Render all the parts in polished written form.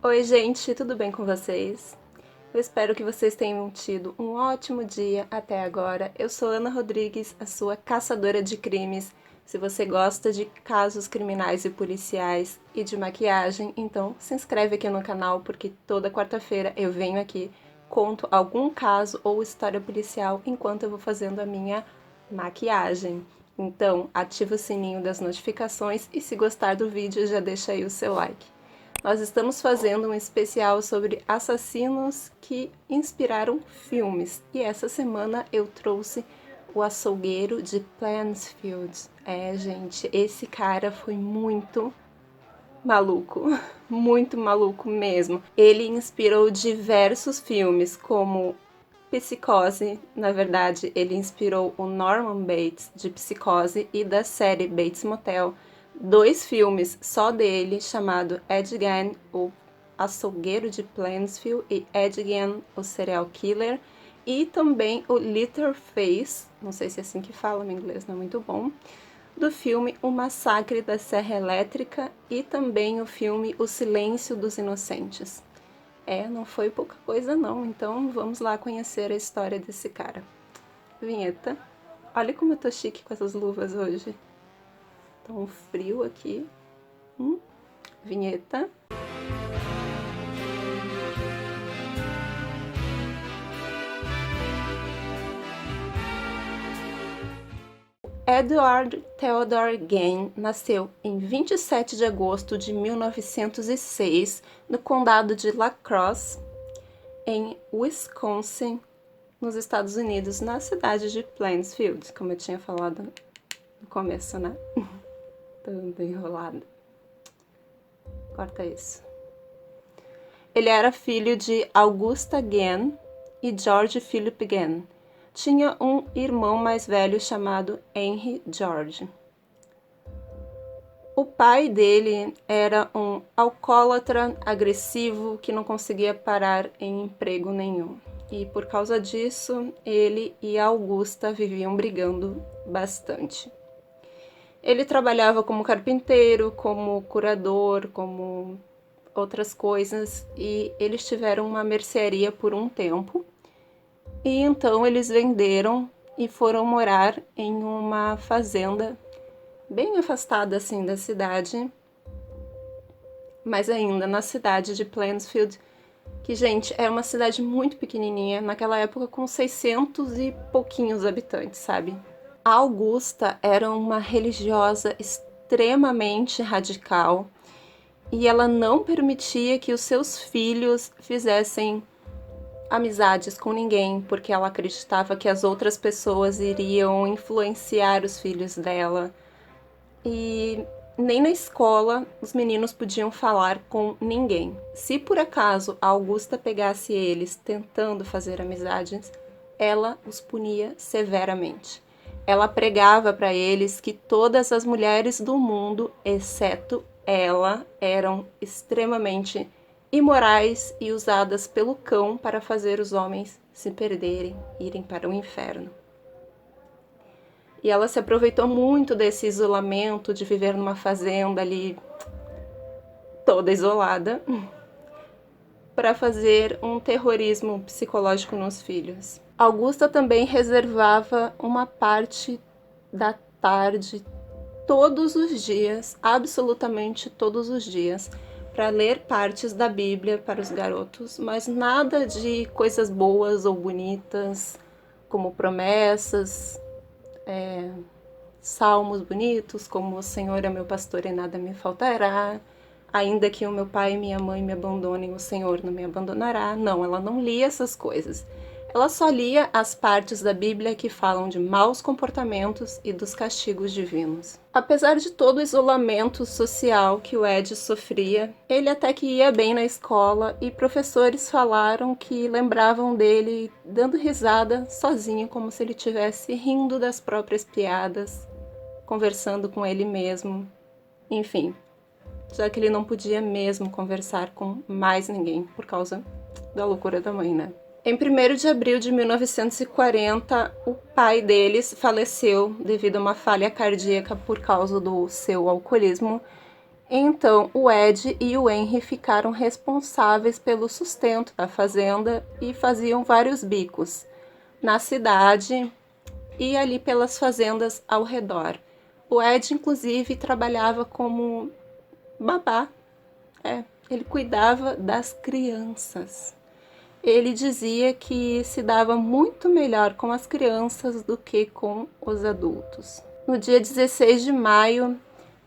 Oi, gente, tudo bem com vocês? Eu espero que vocês tenham tido um ótimo dia até agora. Eu sou Ana Rodrigues, a sua caçadora de crimes. Se você gosta de casos criminais e policiais e de maquiagem, então se inscreve aqui no canal, porque toda quarta-feira eu venho aqui, conto algum caso ou história policial enquanto eu vou fazendo a minha maquiagem. Então, ativa o sininho das notificações e se gostar do vídeo, já deixa aí o seu like. Nós estamos fazendo um especial sobre assassinos que inspiraram filmes. E essa semana eu trouxe o açougueiro de Plansfield. Gente, esse cara foi muito maluco, muito maluco mesmo. Ele inspirou diversos filmes, como Psicose. Na verdade, ele inspirou o Norman Bates de Psicose e da série Bates Motel. 2 filmes só dele, chamado Ed Gein, o açougueiro de Plansfield, e Ed Gein, o serial killer, e também o Leatherface, não sei se é assim que fala, meu inglês não é muito bom, do filme O Massacre da Serra Elétrica e também o filme O Silêncio dos Inocentes. Não foi pouca coisa não, então vamos lá conhecer a história desse cara. Vinheta. Olha como eu tô chique com essas luvas hoje. Tá um frio aqui. Vinheta. Edward Theodore Gein nasceu em 27 de agosto de 1906 no condado de La Crosse, em Wisconsin, nos Estados Unidos, na cidade de Plansfield, como eu tinha falado no começo, né? Tanto enrolado. Corta isso. Ele era filho de Augusta Gein e George Philip Gein. Tinha um irmão mais velho chamado Henry George. O pai dele era um alcoólatra agressivo que não conseguia parar em emprego nenhum. E por causa disso, ele e a Augusta viviam brigando bastante. Ele trabalhava como carpinteiro, como curador, como outras coisas, e eles tiveram uma mercearia por um tempo. E então eles venderam e foram morar em uma fazenda bem afastada assim da cidade, mas ainda na cidade de Plansfield, que, gente, é uma cidade muito pequenininha, naquela época com 600 e pouquinhos habitantes, sabe? A Augusta era uma religiosa extremamente radical e ela não permitia que os seus filhos fizessem amizades com ninguém, porque ela acreditava que as outras pessoas iriam influenciar os filhos dela. E nem na escola os meninos podiam falar com ninguém. Se por acaso a Augusta pegasse eles tentando fazer amizades, ela os punia severamente. Ela pregava para eles que todas as mulheres do mundo, exceto ela, eram extremamente imorais e usadas pelo cão para fazer os homens se perderem, irem para o inferno. E ela se aproveitou muito desse isolamento, de viver numa fazenda ali toda isolada, para fazer um terrorismo psicológico nos filhos. Augusta também reservava uma parte da tarde todos os dias, absolutamente todos os dias, para ler partes da Bíblia para os garotos, mas nada de coisas boas ou bonitas, como promessas, salmos bonitos, como o Senhor é meu pastor e nada me faltará, ainda que o meu pai e minha mãe me abandonem, o Senhor não me abandonará. Não, ela não lia essas coisas. Ela só lia as partes da Bíblia que falam de maus comportamentos e dos castigos divinos. Apesar de todo o isolamento social que o Ed sofria, ele até que ia bem na escola e professores falaram que lembravam dele dando risada sozinho, como se ele estivesse rindo das próprias piadas, conversando com ele mesmo. Enfim, já que ele não podia mesmo conversar com mais ninguém por causa da loucura da mãe, né? Em 1º de abril de 1940, o pai deles faleceu devido a uma falha cardíaca por causa do seu alcoolismo Então, o Ed e o Henry ficaram responsáveis pelo sustento da fazenda e faziam vários bicos na cidade e ali pelas fazendas ao redor. O Ed, inclusive, trabalhava como babá. Ele cuidava das crianças. Ele dizia que se dava muito melhor com as crianças do que com os adultos. No dia 16 de maio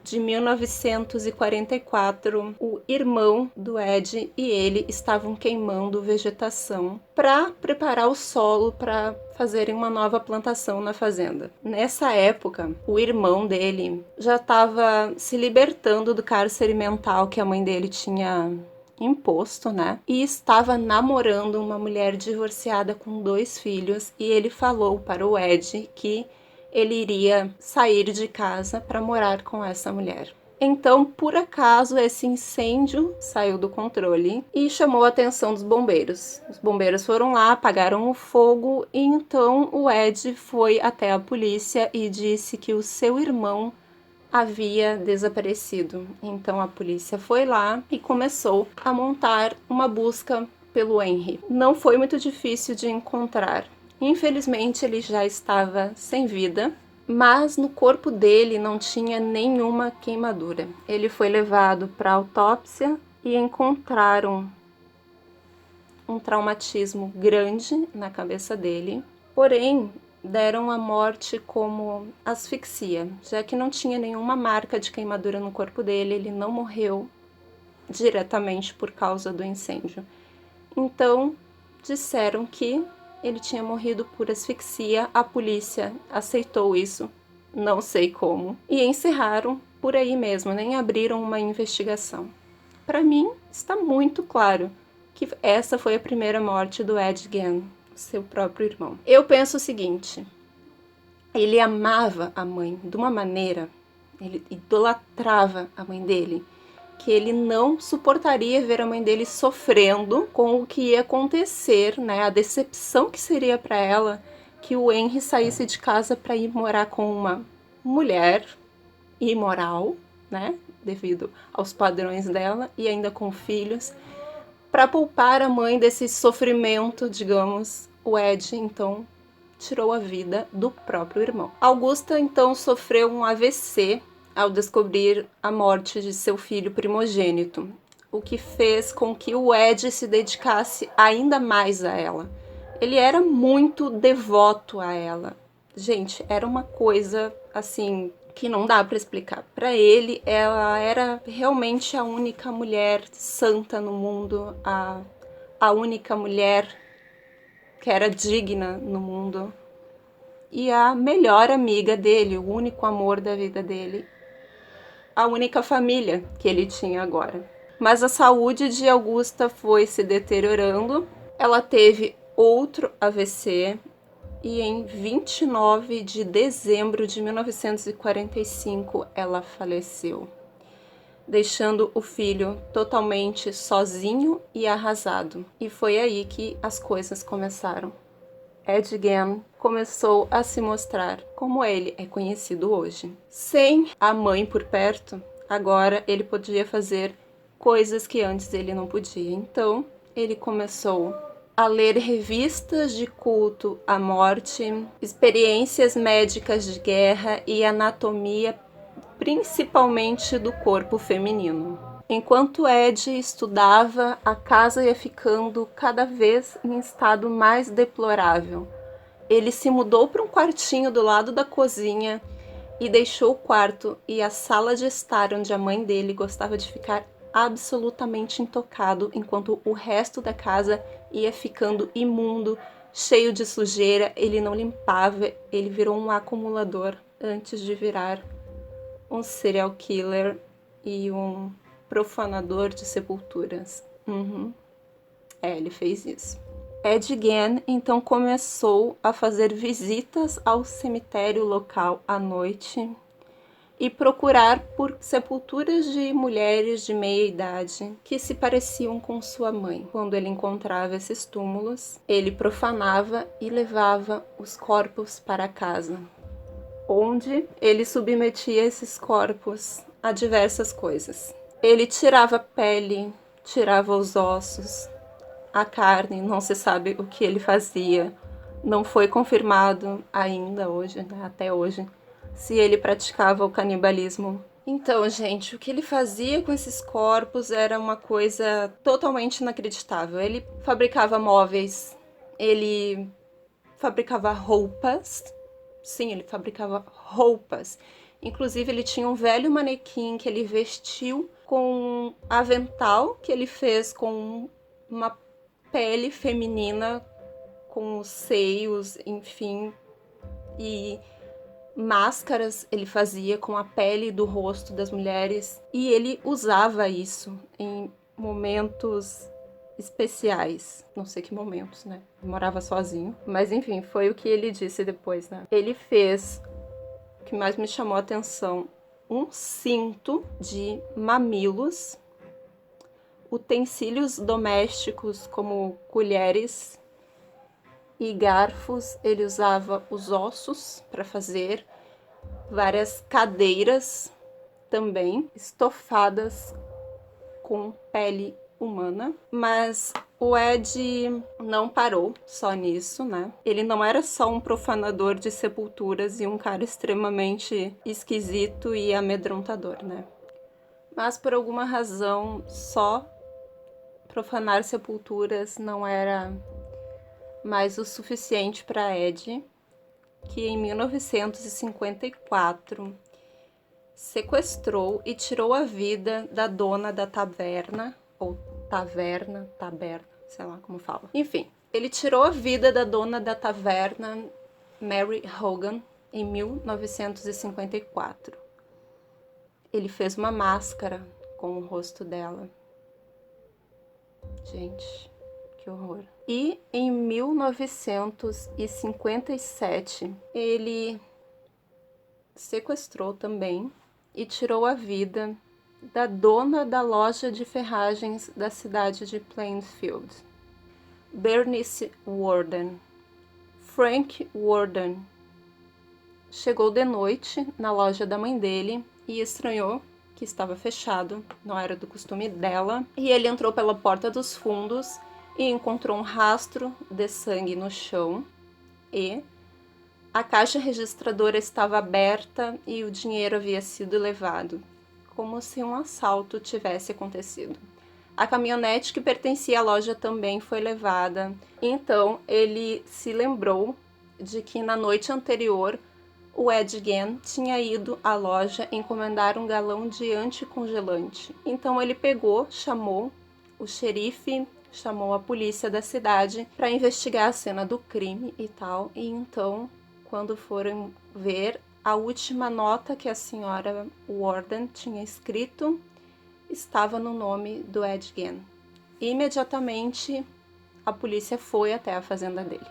de 1944, o irmão do Ed e ele estavam queimando vegetação para preparar o solo para fazerem uma nova plantação na fazenda. Nessa época, o irmão dele já estava se libertando do cárcere mental que a mãe dele tinha imposto, né? E estava namorando uma mulher divorciada com 2 filhos, e ele falou para o Ed que ele iria sair de casa para morar com essa mulher. Então, por acaso, esse incêndio saiu do controle e chamou a atenção dos bombeiros. Os bombeiros foram lá, apagaram o fogo, e então o Ed foi até a polícia e disse que o seu irmão havia desaparecido. Então a polícia foi lá e começou a montar uma busca pelo Henry. Não foi muito difícil de encontrar. Infelizmente ele já estava sem vida, mas no corpo dele não tinha nenhuma queimadura. Ele foi levado para autópsia e encontraram um traumatismo grande na cabeça dele. Porém, deram a morte como asfixia, já que não tinha nenhuma marca de queimadura no corpo dele, ele não morreu diretamente por causa do incêndio. Então, disseram que ele tinha morrido por asfixia, a polícia aceitou isso, não sei como, e encerraram por aí mesmo, nem abriram uma investigação. Para mim, está muito claro que essa foi a primeira morte do Ed Gein, seu próprio irmão. Eu penso o seguinte: ele amava a mãe de uma maneira, ele idolatrava a mãe dele, que ele não suportaria ver a mãe dele sofrendo com o que ia acontecer, né? A decepção que seria para ela que o Henry saísse de casa para ir morar com uma mulher imoral, né? Devido aos padrões dela, e ainda com filhos. Para poupar a mãe desse sofrimento, digamos, o Ed, então, tirou a vida do próprio irmão. Augusta, então, sofreu um AVC ao descobrir a morte de seu filho primogênito, o que fez com que o Ed se dedicasse ainda mais a ela. Ele era muito devoto a ela. Gente, era uma coisa, assim, que não dá para explicar. Para ele, ela era realmente a única mulher santa no mundo, a única mulher que era digna no mundo e a melhor amiga dele, o único amor da vida dele, a única família que ele tinha agora. Mas a saúde de Augusta foi se deteriorando, ela teve outro AVC, e em 29 de dezembro de 1945 ela faleceu, deixando o filho totalmente sozinho e arrasado. E foi aí que as coisas começaram. Ed Gein começou a se mostrar como ele é conhecido hoje. Sem a mãe por perto, agora ele podia fazer coisas que antes ele não podia. Então, ele começou a ler revistas de culto à morte, experiências médicas de guerra e anatomia, principalmente do corpo feminino. Enquanto Ed estudava, a casa ia ficando cada vez em estado mais deplorável. Ele se mudou para um quartinho do lado da cozinha e deixou o quarto e a sala de estar onde a mãe dele gostava de ficar absolutamente intocado, enquanto o resto da casa ia ficando imundo, cheio de sujeira. Ele não limpava, ele virou um acumulador antes de virar um serial killer e um profanador de sepulturas. Ele fez isso. Ed Gein então começou a fazer visitas ao cemitério local à noite e procurar por sepulturas de mulheres de meia idade que se pareciam com sua mãe. Quando ele encontrava esses túmulos, ele profanava e levava os corpos para casa, onde ele submetia esses corpos a diversas coisas. Ele tirava a pele, tirava os ossos, a carne, não se sabe o que ele fazia. Não foi confirmado ainda hoje, né, até hoje, se ele praticava o canibalismo. Então, gente, o que ele fazia com esses corpos era uma coisa totalmente inacreditável. Ele fabricava móveis, ele fabricava roupas. Sim, ele fabricava roupas. Inclusive, ele tinha um velho manequim que ele vestiu com um avental que ele fez com uma pele feminina, com os seios, enfim, e máscaras ele fazia com a pele do rosto das mulheres, e ele usava isso em momentos especiais. Não sei que momentos, né? Ele morava sozinho. Mas enfim, foi o que ele disse depois, né? Ele fez, o que mais me chamou a atenção, um cinto de mamilos, utensílios domésticos como colheres e garfos. Ele usava os ossos para fazer, várias cadeiras também estofadas com pele humana. Mas o Ed não parou só nisso, né? Ele não era só um profanador de sepulturas e um cara extremamente esquisito e amedrontador, né? Mas por alguma razão, só profanar sepulturas não era mais o suficiente para Ed, que em 1954 sequestrou e tirou a vida da dona da taberna, ou taberna, sei lá como fala. Enfim, ele tirou a vida da dona da taverna, Mary Hogan, em 1954. Ele fez uma máscara com o rosto dela. Gente, que horror. E em 1957, ele sequestrou também e tirou a vida da dona da loja de ferragens da cidade de Plainfield, Bernice Worden. Frank Worden chegou de noite na loja da mãe dele e estranhou que estava fechado, não era do costume dela, e ele entrou pela porta dos fundos e encontrou um rastro de sangue no chão e a caixa registradora estava aberta e o dinheiro havia sido levado, como se um assalto tivesse acontecido. A caminhonete que pertencia à loja também foi levada. Então ele se lembrou de que na noite anterior o Ed Gein tinha ido à loja encomendar um galão de anticongelante. Então ele pegou, chamou o xerife, chamou a polícia da cidade para investigar a cena do crime e tal. E então, quando foram ver, a última nota que a senhora Worden tinha escrito estava no nome do Ed Gein. Imediatamente, a polícia foi até a fazenda dele.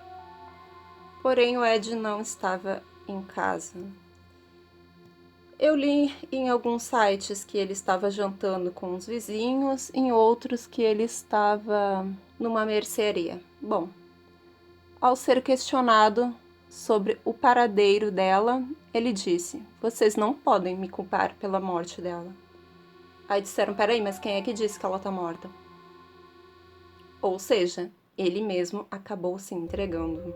Porém, o Ed não estava em casa. Eu li em alguns sites que ele estava jantando com os vizinhos, em outros que ele estava numa mercearia. Bom, ao ser questionado sobre o paradeiro dela, ele disse: "Vocês não podem me culpar pela morte dela." Aí disseram: "Peraí, mas quem é que disse que ela tá morta?" Ou seja, ele mesmo acabou se entregando.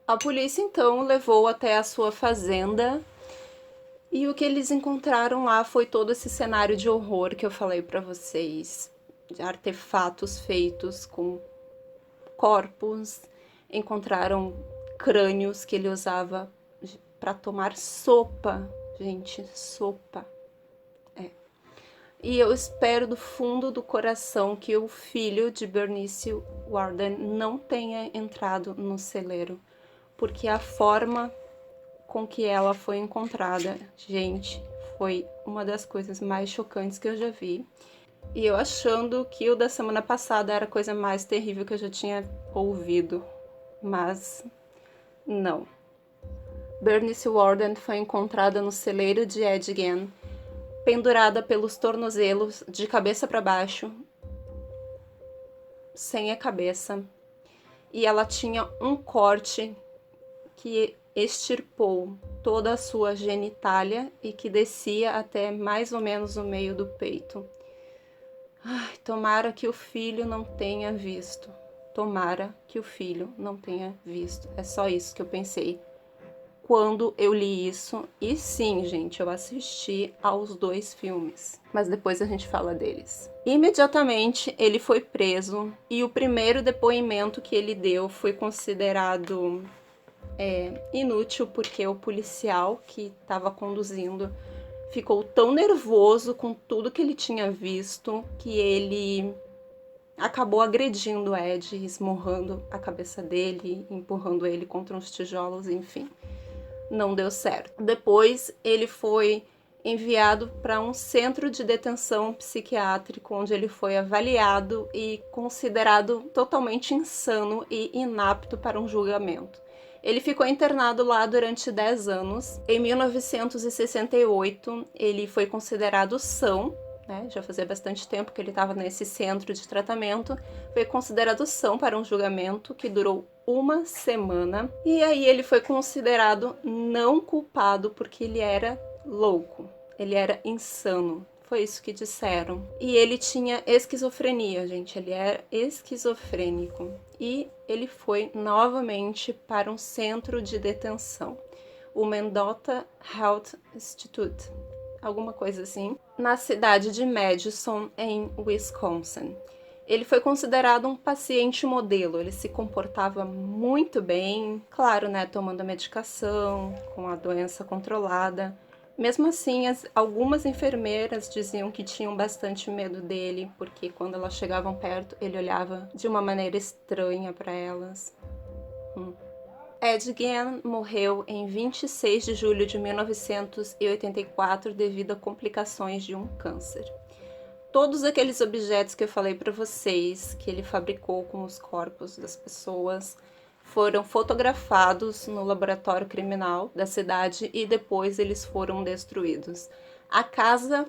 A polícia então o levou até a sua fazenda e o que eles encontraram lá foi todo esse cenário de horror que eu falei para vocês, de artefatos feitos com corpos, encontraram crânios que ele usava para tomar sopa, gente, sopa. E eu espero do fundo do coração que o filho de Bernice Worden não tenha entrado no celeiro, porque a forma com que ela foi encontrada, gente, foi uma das coisas mais chocantes que eu já vi. E eu achando que o da semana passada era a coisa mais terrível que eu já tinha ouvido, mas não. Bernice Worden foi encontrada no celeiro de Ed Gein, pendurada pelos tornozelos, de cabeça para baixo, sem a cabeça, e ela tinha um corte que extirpou toda a sua genitália e que descia até mais ou menos o meio do peito. Ai, tomara que o filho não tenha visto. Tomara que o filho não tenha visto. É só isso que eu pensei quando eu li isso. E sim, gente, eu assisti aos 2 filmes, mas depois a gente fala deles. Imediatamente ele foi preso e o primeiro depoimento que ele deu foi considerado inútil, porque o policial que estava conduzindo ficou tão nervoso com tudo que ele tinha visto que ele acabou agredindo o Ed, esmurrando a cabeça dele, empurrando ele contra uns tijolos, enfim. Não deu certo. Depois ele foi enviado para um centro de detenção psiquiátrico, onde ele foi avaliado e considerado totalmente insano e inapto para um julgamento. Ele ficou internado lá durante 10 anos. Em 1968, ele foi considerado são, né? Já fazia bastante tempo que ele estava nesse centro de tratamento. Foi considerado são para um julgamento que durou 1 semana. E aí ele foi considerado não culpado porque ele era louco. Ele era insano. Foi isso que disseram. E ele tinha esquizofrenia, gente. Ele era esquizofrênico. E ele foi novamente para um centro de detenção, o Mendota Health Institute, alguma coisa assim, na cidade de Madison, em Wisconsin. Ele foi considerado um paciente modelo, ele se comportava muito bem, claro, né, tomando a medicação, com a doença controlada. Mesmo assim, algumas enfermeiras diziam que tinham bastante medo dele, porque quando elas chegavam perto, ele olhava de uma maneira estranha para elas. Ed Gein morreu em 26 de julho de 1984 devido a complicações de um câncer. Todos aqueles objetos que eu falei para vocês, que ele fabricou com os corpos das pessoas, foram fotografados no laboratório criminal da cidade e depois eles foram destruídos. A casa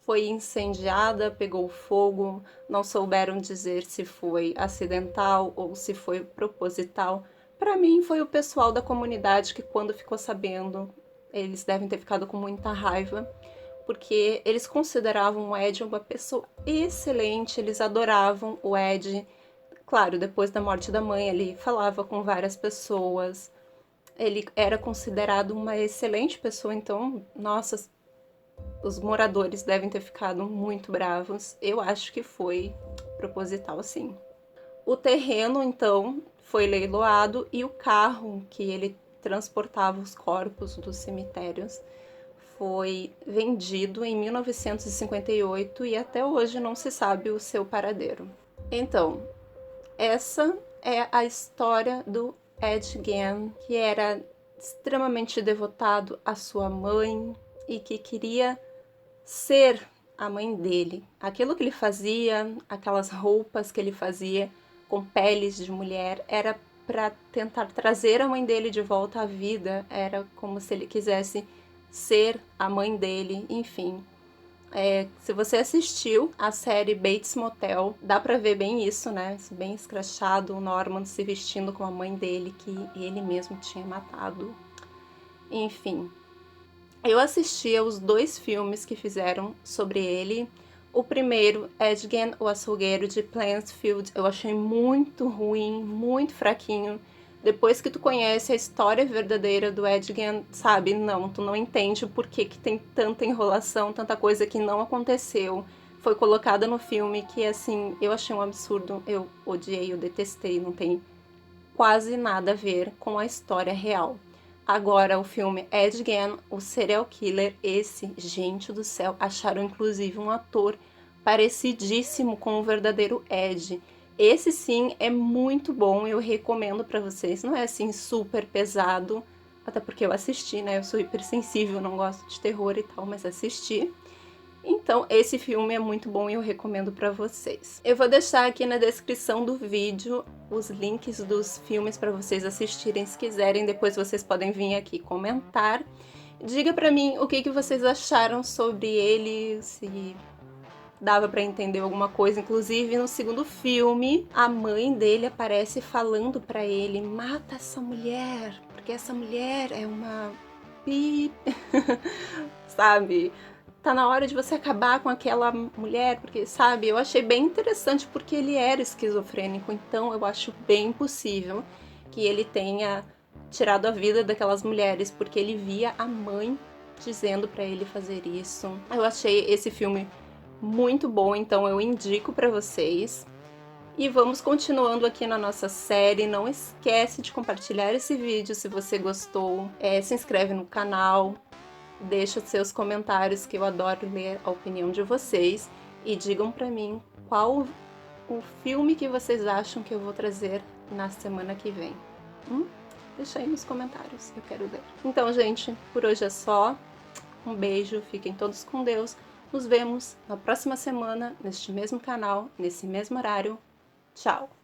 foi incendiada, pegou fogo, não souberam dizer se foi acidental ou se foi proposital. Para mim, foi o pessoal da comunidade que, quando ficou sabendo, eles devem ter ficado com muita raiva, porque eles consideravam o Ed uma pessoa excelente, eles adoravam o Ed. Claro, depois da morte da mãe, ele falava com várias pessoas, ele era considerado uma excelente pessoa, então, nossa, os moradores devem ter ficado muito bravos. Eu acho que foi proposital, sim. O terreno, então, foi leiloado e o carro que ele transportava os corpos dos cemitérios foi vendido em 1958 e até hoje não se sabe o seu paradeiro. Então, essa é a história do Ed Gein, que era extremamente devotado à sua mãe e que queria ser a mãe dele. Aquilo que ele fazia, aquelas roupas que ele fazia com peles de mulher, era para tentar trazer a mãe dele de volta à vida. Era como se ele quisesse ser a mãe dele, enfim. Se você assistiu a série Bates Motel, dá pra ver bem isso, né? Bem escrachado, o Norman se vestindo com a mãe dele, que ele mesmo tinha matado. Enfim, eu assisti aos 2 filmes que fizeram sobre ele. O primeiro, Ed Gein, o açougueiro de Plainfield, eu achei muito ruim, muito fraquinho. Depois que tu conhece a história verdadeira do Ed Gein, sabe, não, tu não entende o porquê que tem tanta enrolação, tanta coisa que não aconteceu, foi colocada no filme, que assim, eu achei um absurdo, eu odiei, eu detestei, não tem quase nada a ver com a história real. Agora, o filme Ed Gein, o serial killer, esse, gente do céu, acharam inclusive um ator parecidíssimo com o verdadeiro Ed. Esse sim é muito bom, eu recomendo pra vocês. Não é assim super pesado, até porque eu assisti, né? Eu sou hipersensível, não gosto de terror e tal, mas assisti. Então, esse filme é muito bom e eu recomendo pra vocês. Eu vou deixar aqui na descrição do vídeo os links dos filmes pra vocês assistirem se quiserem. Depois vocês podem vir aqui comentar. Diga pra mim o que vocês acharam sobre ele, se dava pra entender alguma coisa. Inclusive, no segundo filme, a mãe dele aparece falando pra ele: mata essa mulher, porque essa mulher é uma pi, sabe? Tá na hora de você acabar com aquela mulher, porque, sabe, eu achei bem interessante porque ele era esquizofrênico, então eu acho bem possível que ele tenha tirado a vida daquelas mulheres, porque ele via a mãe dizendo pra ele fazer isso. Eu achei esse filme muito bom, então eu indico pra vocês. E vamos continuando aqui na nossa série. Não esquece de compartilhar esse vídeo se você gostou. Se inscreve no canal, deixa seus comentários que eu adoro ler a opinião de vocês. E digam pra mim qual o filme que vocês acham que eu vou trazer na semana que vem. Deixa aí nos comentários, eu quero ver. Então, gente, por hoje é só. Um beijo, fiquem todos com Deus. Nos vemos na próxima semana, neste mesmo canal, nesse mesmo horário. Tchau!